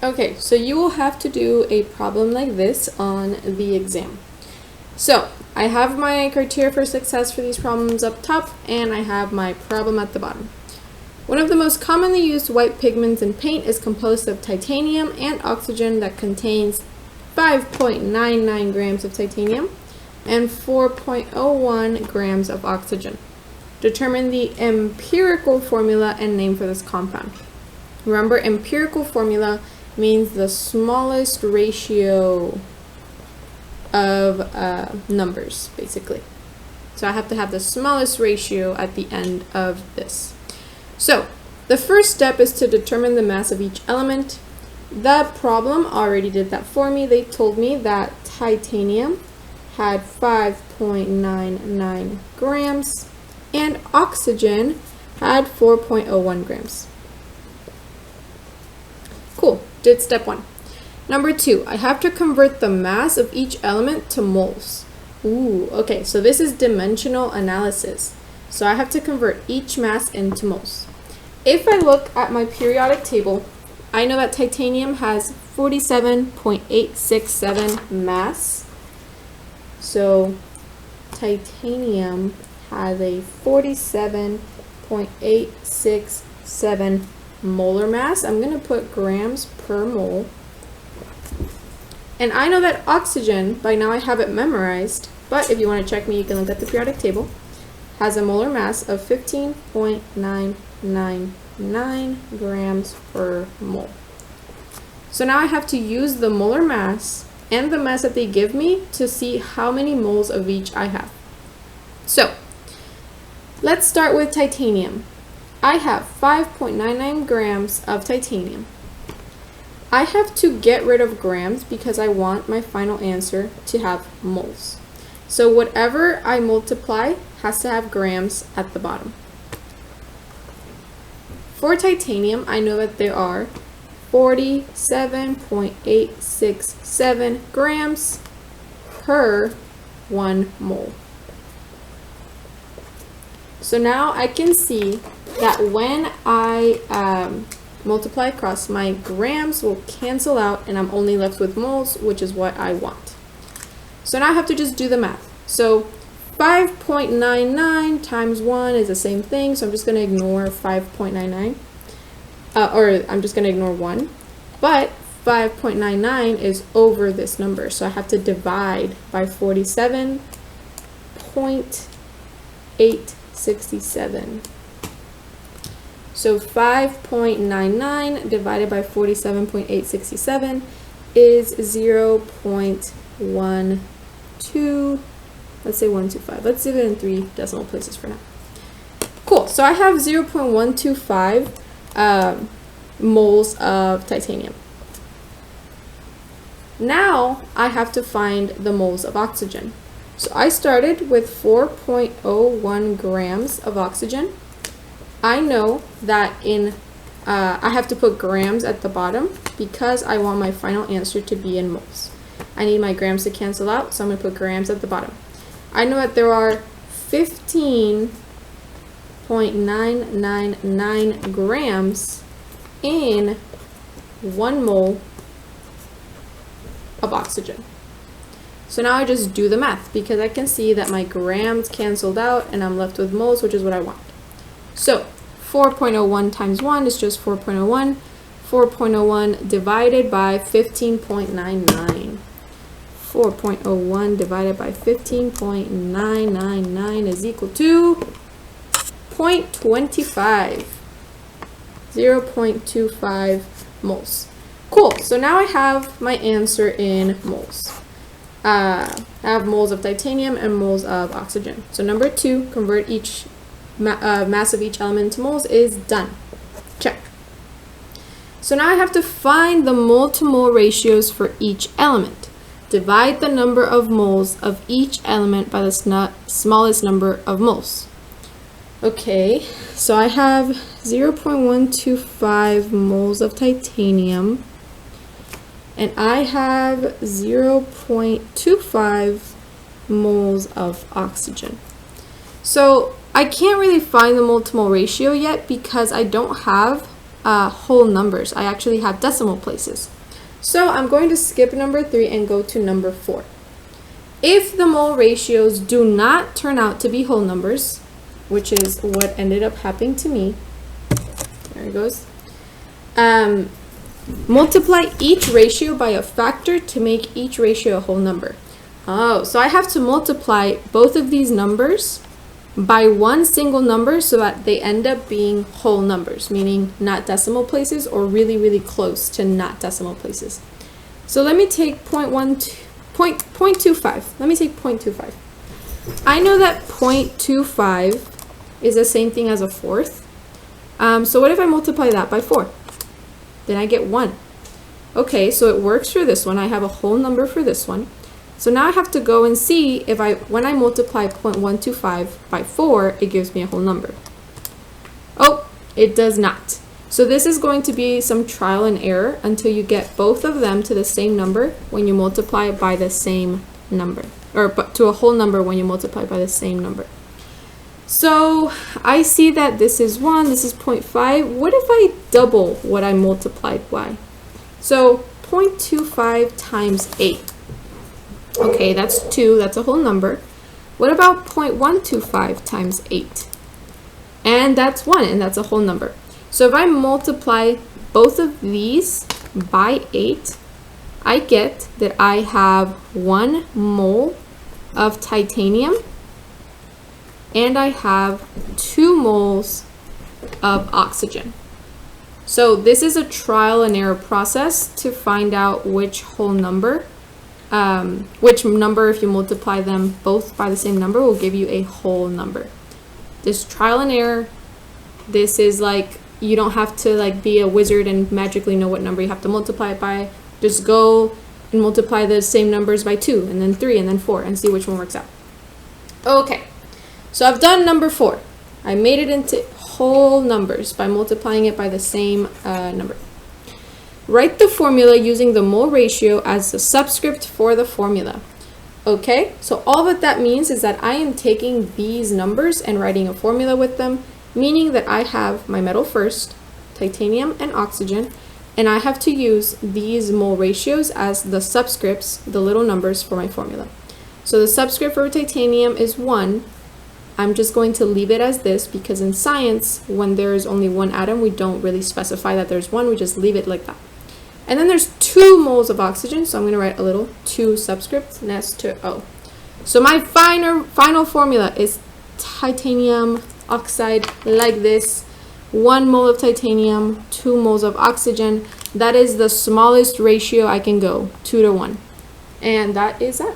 Okay, so you will have to do a problem like this on the exam. So I have my criteria for success for these problems up top, and I have my problem at the bottom. One of the most commonly used white pigments in paint is composed of titanium and oxygen that contains 5.99 grams of titanium and 4.01 grams of oxygen. Determine the empirical formula and name for this compound. Remember, empirical formula means the smallest ratio of numbers, basically. So I have to have the smallest ratio at the end of this. So the first step is to determine the mass of each element. The problem already did that for me. They told me that titanium had 5.99 grams and oxygen had 4.01 grams. Cool, did step 1. Number 2, I have to convert the mass of each element to moles. Ooh, okay, so this is dimensional analysis. So I have to convert each mass into moles. If I look at my periodic table, I know that titanium has 47.867 mass. So titanium has a 47.867 molar mass. I'm going to put grams per mole. And I know that oxygen, by now I have it memorized, but if you want to check me, you can look at the periodic table, has a molar mass of 15.999 grams per mole. So now I have to use the molar mass and the mass that they give me to see how many moles of each I have. So let's start with titanium. I have 5.99 grams of titanium. I have to get rid of grams because I want my final answer to have moles. So whatever I multiply has to have grams at the bottom. For titanium, I know that there are 47.867 grams per 1 mole. So now I can see that when I multiply across, my grams will cancel out and I'm only left with moles, which is what I want. So now I have to just do the math. So 5.99 times 1 is the same thing, so I'm just going to ignore 5.99, or I'm just going to ignore 1. But 5.99 is over this number, so I have to divide by 47.867. So 5.99 divided by 47.867 is 0.12, let's say 125. Let's do it in 3 decimal places for now. Cool, so I have 0.125 moles of titanium. Now I have to find the moles of oxygen. So I started with 4.01 grams of oxygen. I know that I have to put grams at the bottom because I want my final answer to be in moles. I need my grams to cancel out, so I'm going to put grams at the bottom. I know that there are 15.999 grams in 1 mole of oxygen. So now I just do the math because I can see that my grams canceled out and I'm left with moles, which is what I want. So 4.01 times 1 is just 4.01. 4.01 divided by 15.99. 4.01 divided by 15.999 is equal to 0.25. 0.25 moles. Cool, so now I have my answer in moles. I have moles of titanium and moles of oxygen. So number 2, convert each mass of each element to moles is done. Check. So now I have to find the mole to mole ratios for each element. Divide the number of moles of each element by the smallest number of moles. Okay, so I have 0.125 moles of titanium and I have 0.25 moles of oxygen. So I can't really find the mole to mole ratio yet because I don't have whole numbers. I actually have decimal places. So I'm going to skip number 3 and go to number 4. If the mole ratios do not turn out to be whole numbers, which is what ended up happening to me, there it goes, multiply each ratio by a factor to make each ratio a whole number. Oh, so I have to multiply both of these numbers by one single number so that they end up being whole numbers, meaning not decimal places or really, really close to not decimal places. So let me take 0.25. Let me take 0.25. I know that 0.25 is the same thing as a fourth. So what if I multiply that by 4? Then I get 1. Okay, so it works for this one. I have a whole number for this one. So now I have to go and see if when I multiply 0.125 by 4, it gives me a whole number. Oh, it does not. So this is going to be some trial and error until you get both of them to the same number when you multiply it by the same number, or to a whole number when you multiply by the same number. So I see that this is 1, this is 0.5. What if I double what I multiplied by? So 0.25 times 8. Okay, that's 2, that's a whole number. What about 0.125 times 8? And that's 1, and that's a whole number. So if I multiply both of these by 8, I get that I have 1 mole of titanium and I have 2 moles of oxygen. So this is a trial and error process to find out which whole number, if you multiply them both by the same number, will give you a whole number. This trial and error, this is like, you don't have to like be a wizard and magically know what number you have to multiply it by. Just go and multiply the same numbers by 2 and then 3 and then 4 and see which one works out. Okay, so I've done number 4. I made it into whole numbers by multiplying it by the same number. Write the formula using the mole ratio as the subscript for the formula. Okay, so all that means is that I am taking these numbers and writing a formula with them, meaning that I have my metal first, titanium and oxygen, and I have to use these mole ratios as the subscripts, the little numbers for my formula. So the subscript for titanium is 1. I'm just going to leave it as this because in science, when there is only one atom, we don't really specify that there's 1, we just leave it like that. And then there's 2 moles of oxygen, so I'm going to write a little 2 subscript next to O. So my final formula is titanium oxide like this. 1 mole of titanium, 2 moles of oxygen. That is the smallest ratio I can go, 2 to 1. And that is that.